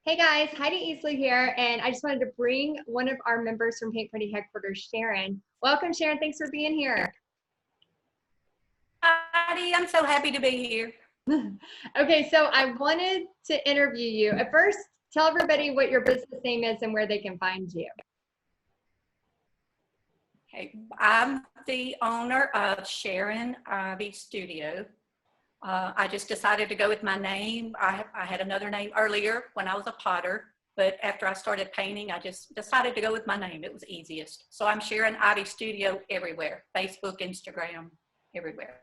Hey guys, Heidi Easley here, and I just wanted to bring one of our members from Paint Party headquarters, Sharon. Welcome, Sharon. Thanks for being here. Heidi, I'm so happy to be here. Okay, so I wanted to interview you. At first, tell everybody what your business name is and where they can find you. Hey, I'm the owner of Sharon Ivy Studio. I just decided to go with my name. I had another name earlier when I was a potter, but after I started painting, I just decided to go with my name. It was easiest. So I'm Sharon Ivy Studio everywhere, Facebook, Instagram, everywhere.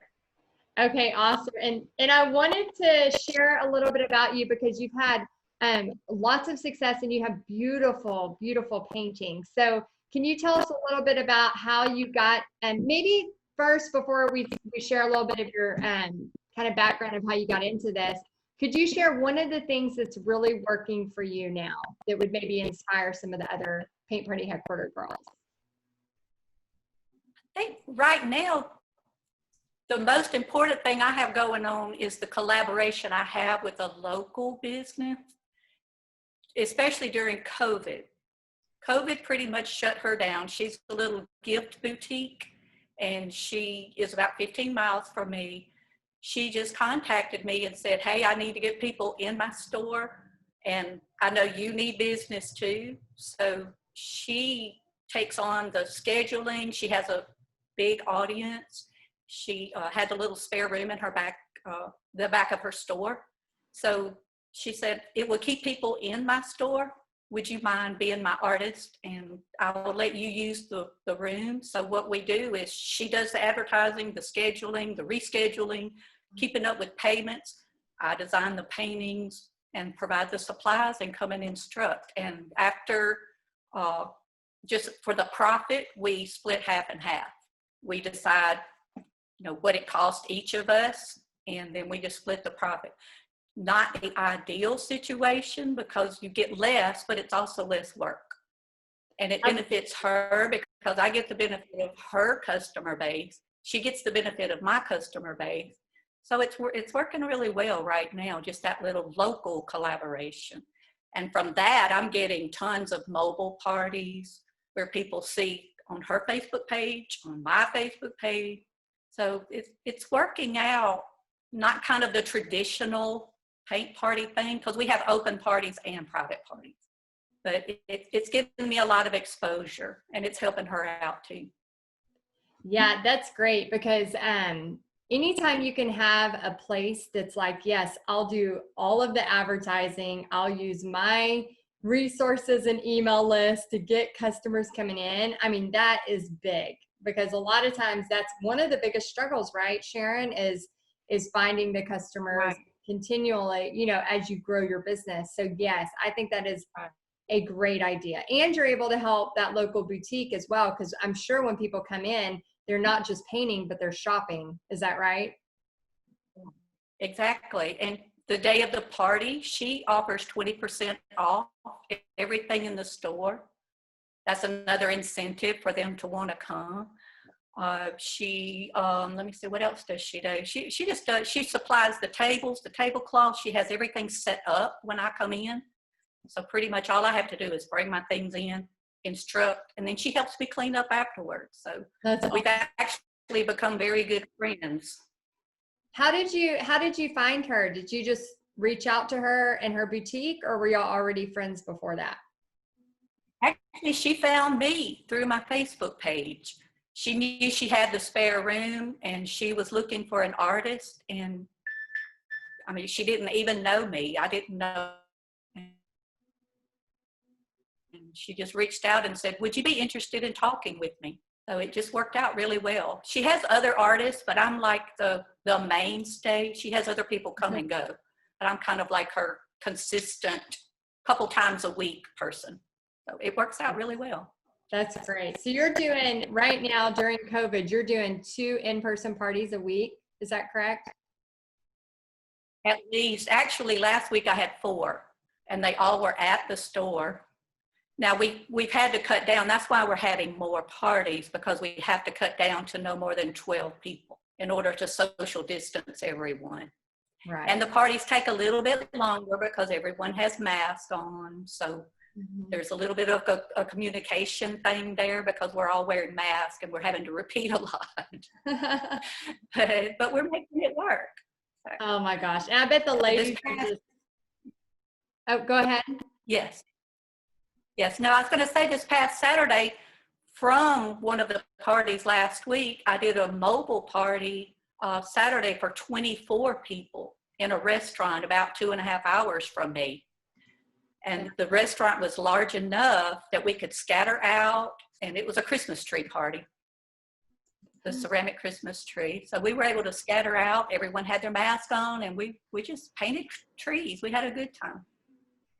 Okay, awesome. And I wanted to share a little bit about you because you've had lots of success and you have beautiful, beautiful paintings. So can you tell us a little bit about how you got, and maybe first, before we share a little bit of your kind of background of how you got into this, could you share one of the things that's really working for you now that would maybe inspire some of the other Paint Party headquarters girls? I think right now, the most important thing I have going on is the collaboration I have with a local business, especially during COVID. COVID pretty much shut her down. She's a little gift boutique, and she is about 15 miles from me. She just contacted me and said, hey, I need to get people in my store, and I know you need business too. So she takes on the scheduling. She has a big audience. She had a little spare room in her back, the back of her store. So she said, it will keep people in my store. Would you mind being my artist? And I will let you use the room. So what we do is she does the advertising, the scheduling, the rescheduling, keeping up with payments. I design the paintings and provide the supplies and come and instruct. And after, just for the profit, we split half and half. We decide what it cost each of us, and then we just split the profit. Not the ideal situation because you get less, but it's also less work. And it benefits her because I get the benefit of her customer base. She gets the benefit of my customer base. So it's working really well right now, just that little local collaboration. And from that, I'm getting tons of mobile parties where people see on her Facebook page, on my Facebook page. So it's working out, not kind of the traditional paint party thing, because we have open parties and private parties. But it's giving me a lot of exposure, and it's helping her out too. Yeah, that's great because anytime you can have a place that's like, yes, I'll do all of the advertising, I'll use my resources and email list to get customers coming in. I mean, that is big. Because a lot of times that's one of the biggest struggles, right, Sharon, is finding the customers continually, as you grow your business. So yes, I think that is a great idea. And you're able to help that local boutique as well, because I'm sure when people come in, they're not just painting, but they're shopping. Is that right? Exactly. And the day of the party, she offers 20% off everything in the store. That's another incentive for them to want to come. Let me see, what else does she do? She just does, she supplies the tables, the tablecloths. She has everything set up when I come in. So pretty much all I have to do is bring my things in, instruct, and then she helps me clean up afterwards. So we've actually become very good friends. How did you find her? Did you just reach out to her in her boutique, or were y'all already friends before that? Actually, she found me through my Facebook page. She knew she had the spare room and she was looking for an artist. And I mean, she didn't even know me. I didn't know. And she just reached out and said, would you be interested in talking with me? So it just worked out really well. She has other artists, but I'm like the mainstay. She has other people come and go, but I'm kind of like her consistent couple times a week person. So it works out really well. That's great. So you're doing, right now during COVID, you're doing 2 in-person parties a week. Is that correct? At least. Actually, last week I had 4, and they all were at the store. Now we've had to cut down. That's why we're having more parties, because we have to cut down to no more than 12 people in order to social distance everyone. Right. And the parties take a little bit longer because everyone has masks on. So there's a little bit of a communication thing there because we're all wearing masks and we're having to repeat a lot. but we're making it work. So, Oh my gosh. And I bet the ladies are just, oh, go ahead. Yes. Yes. No, I was going to say this past Saturday, from one of the parties last week, I did a mobile party Saturday for 24 people in a restaurant about 2.5 hours from me. And the restaurant was large enough that we could scatter out, and it was a Christmas tree party, the ceramic Christmas tree. So we were able to scatter out. Everyone had their mask on, and we just painted trees. We had a good time.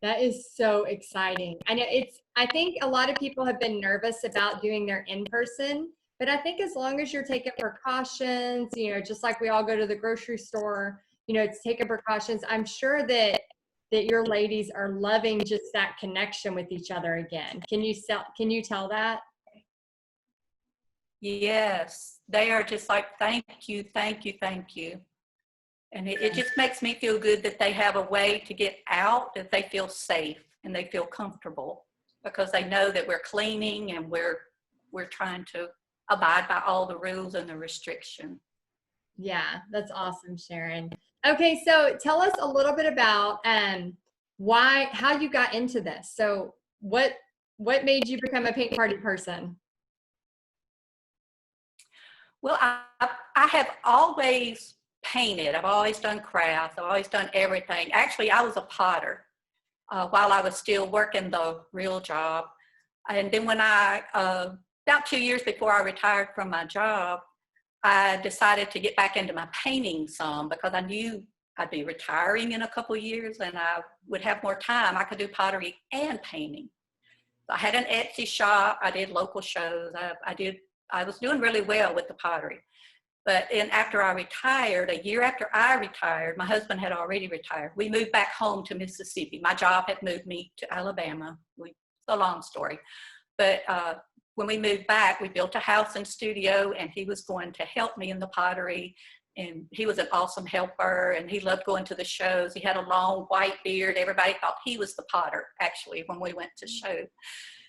That is so exciting. I know I think a lot of people have been nervous about doing their in-person, but I think as long as you're taking precautions, just like we all go to the grocery store, it's taking precautions. I'm sure that your ladies are loving just that connection with each other again. Can you tell that? Yes, they are just like, thank you, thank you, thank you. And it just makes me feel good that they have a way to get out, that they feel safe and they feel comfortable because they know that we're cleaning and we're trying to abide by all the rules and the restriction. Yeah, that's awesome, Sharon. Okay, so tell us a little bit about how you got into this. So what made you become a paint party person? Well, I have always painted. I've always done crafts. I've always done everything. Actually, I was a potter while I was still working the real job. And then when about 2 years before I retired from my job, I decided to get back into my painting some because I knew I'd be retiring in a couple of years and I would have more time. I could do pottery and painting. I had an Etsy shop. I did local shows. I was doing really well with the pottery. But after I retired, a year after I retired, my husband had already retired. We moved back home to Mississippi. My job had moved me to Alabama. It's a long story. But when we moved back, we built a house and studio, and he was going to help me in the pottery. And he was an awesome helper, and he loved going to the shows. He had a long white beard. Everybody thought he was the potter, actually, when we went to shows.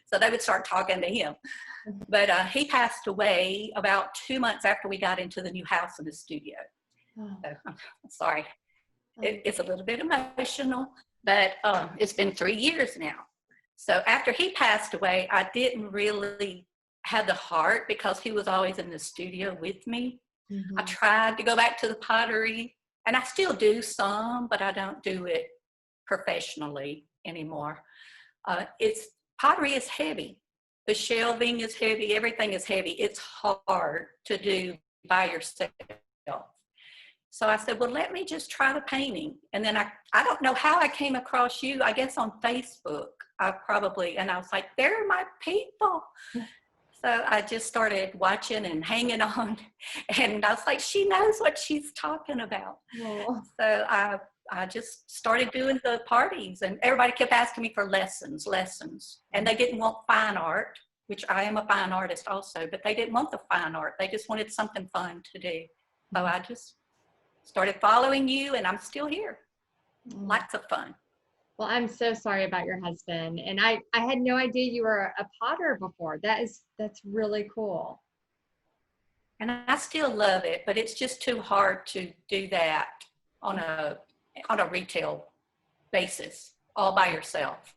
So they would start talking to him. But he passed away about 2 months after we got into the new house and the studio. Oh. So, I'm sorry. It's a little bit emotional, but it's been 3 years now. So after he passed away, I didn't really have the heart because he was always in the studio with me. I tried to go back to the pottery, and I still do some, but I don't do it professionally anymore. Pottery is heavy. The shelving is heavy. Everything is heavy. It's hard to do by yourself. So I said, well, let me just try the painting. And then I don't know how I came across you, I guess on Facebook. And I was like, they're my people. So I just started watching and hanging on. And I was like, she knows what she's talking about. Oh. So I just started doing the parties, and everybody kept asking me for lessons. And they didn't want fine art, which I am a fine artist also, but they didn't want the fine art. They just wanted something fun to do. So I just started following you, and I'm still here. Lots of fun. Well, I'm so sorry about your husband. And I had no idea you were a potter before. That's really cool. And I still love it, but it's just too hard to do that on a retail basis all by yourself.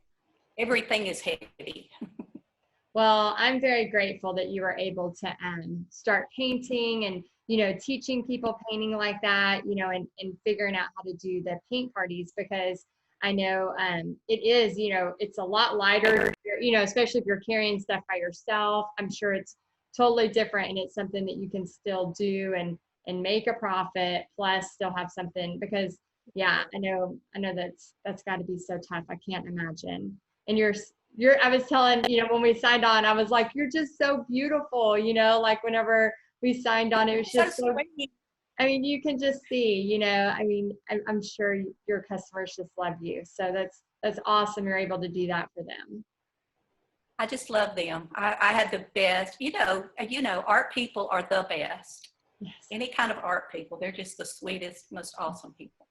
Everything is heavy. Well, I'm very grateful that you were able to start painting and, teaching people painting like that, and figuring out how to do the paint parties, because I know it is, it's a lot lighter, especially if you're carrying stuff by yourself. I'm sure it's totally different, and it's something that you can still do and make a profit, plus still have something, because yeah, I know that's got to be so tough. I can't imagine. And I was telling, when we signed on, I was like, you're just so beautiful, like whenever we signed on, it was just so sweet. I mean, you can just see, I'm sure your customers just love you. So that's awesome. You're able to do that for them. I just love them. I had the best, art people are the best. Yes. Any kind of art people, they're just the sweetest, most awesome people.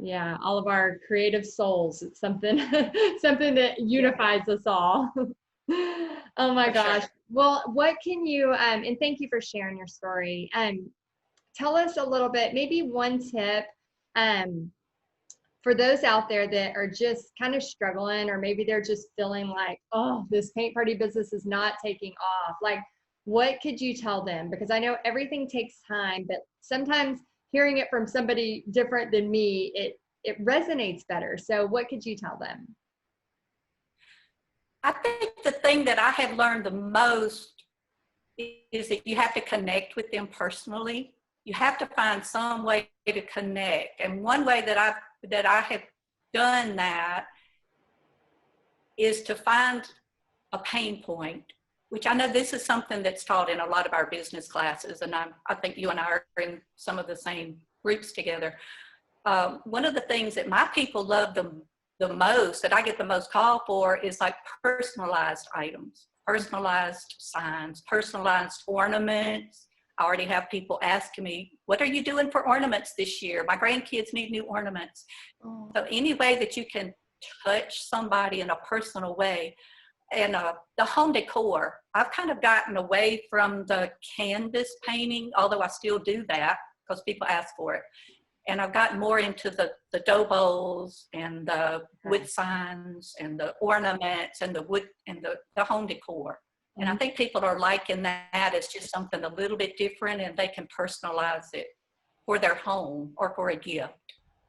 Yeah, all of our creative souls. It's something something that unifies us all. Oh my For gosh. sure. Well, what can you and thank you for sharing your story. Tell us a little bit, maybe one tip um for those out there that are just kind of struggling, or maybe they're just feeling like, oh, this paint party business is not taking off. Like, what could you tell them? Because I know everything takes time, but sometimes hearing it from somebody different than me, it resonates better. So what could you tell them? I think the thing that I have learned the most is that you have to connect with them personally. You have to find some way to connect. And one way that I have done that is to find a pain point, which I know this is something that's taught in a lot of our business classes, and I think you and I are in some of the same groups together. One of the things that my people love the most, that I get the most call for, is like personalized items, personalized signs, personalized ornaments. I already have people asking me, what are you doing for ornaments this year? My grandkids need new ornaments. Oh. So any way that you can touch somebody in a personal way. And the home decor, I've kind of gotten away from the canvas painting, although I still do that because people ask for it. And I've gotten more into the dough bowls and the wood signs and the ornaments and the wood and the home decor. And I think people are liking that. It's just something a little bit different, and they can personalize it for their home or for a gift.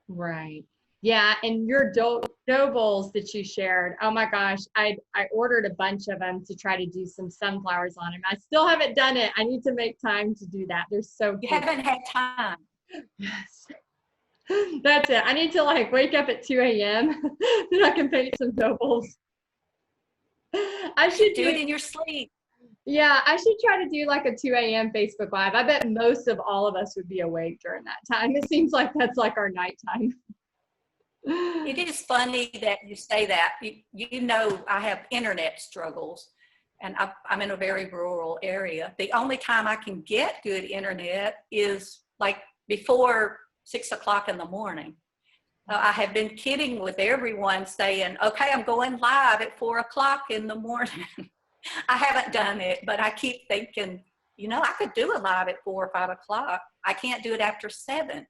Right. Yeah, and your dough bowls that you shared, oh my gosh, I ordered a bunch of them to try to do some sunflowers on them. I still haven't done it. I need to make time to do that. They're so You cute. haven't had time. Yes. That's it. I need to like wake up at 2 a.m. then I can paint some dough bowls. I should Do it in your sleep. yeah, I should try to do like a 2 a.m. Facebook Live. I bet most of all of us would be awake during that time. It seems like that's like our nighttime. It is funny that you say that. You know, I have internet struggles, and I'm in a very rural area. The only time I can get good internet is like before 6 o'clock in the morning. I have been kidding with everyone saying, okay, I'm going live at 4 o'clock in the morning. I haven't done it, but I keep thinking, you know, I could do it live at 4 or 5 o'clock. I can't do it after 7.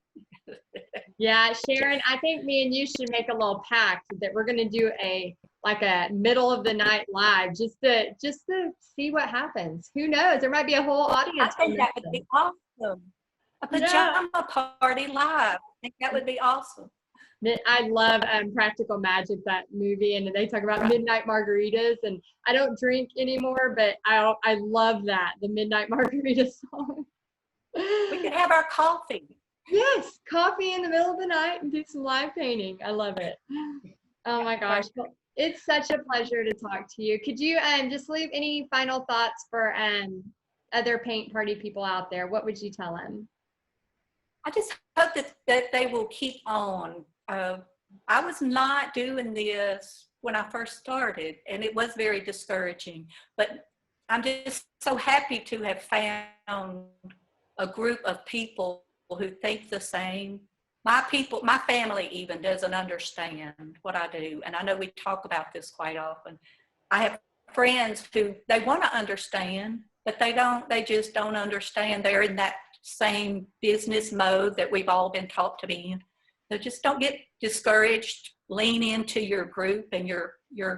Yeah, Sharon, I think me and you should make a little pact that we're going to do a like a middle of the night live just to see what happens. Who knows? There might be a whole I audience. think that would be awesome. A Yeah. pajama party live. I think that would be awesome. I love Practical Magic, that movie, and they talk about midnight margaritas. And I don't drink anymore, but I love that, the Midnight Margarita song. We could have our coffee. Yes, coffee in the middle of the night and do some live painting. I love it. Oh my gosh, well, it's such a pleasure to talk to you. Could you just leave any final thoughts for other paint party people out there? What would you tell them? I just hope that they will keep on. I was not doing this when I first started, and it was very discouraging, but I'm just so happy to have found a group of people who think the same. My people, my family even doesn't understand what I do, and I know we talk about this quite often. I have friends who they want to understand, but they just don't understand. They're in that same business mode that we've all been taught to be in. So just don't get discouraged. Lean into your group and your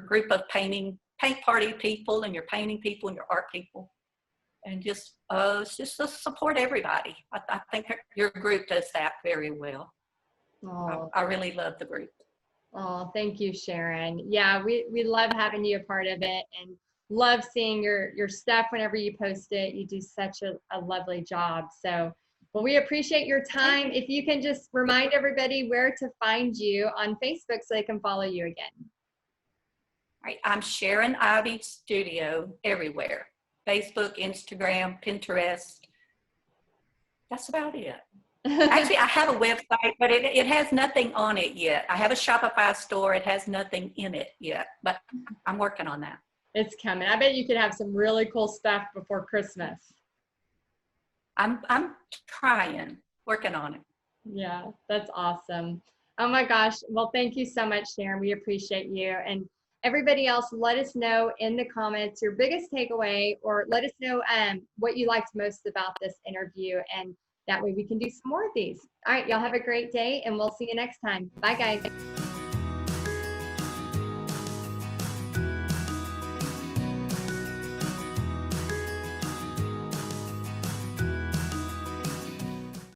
group of paint party people and your painting people and your art people, and just support everybody. I think your group does that very well. Oh, I really love the group. oh, thank you, Sharon. Yeah, we love having you a part of it, and love seeing your stuff whenever you post it. You do such a lovely job. So, well, we appreciate your time. If you can just remind everybody where to find you on Facebook so they can follow you again. All right, I'm Sharon Ivy Studio everywhere. Facebook, Instagram, Pinterest. That's about it. Actually, I have a website, but it has nothing on it yet. I have a Shopify store. It has nothing in it yet, but I'm working on that. It's coming. I bet you could have some really cool stuff before Christmas. I'm trying, working on it. Yeah, that's awesome. Oh my gosh. Well, thank you so much, Sharon. We appreciate you. And everybody else, let us know in the comments your biggest takeaway, or let us know what you liked most about this interview. And that way we can do some more of these. All right. Y'all have a great day, and we'll see you next time. Bye, guys.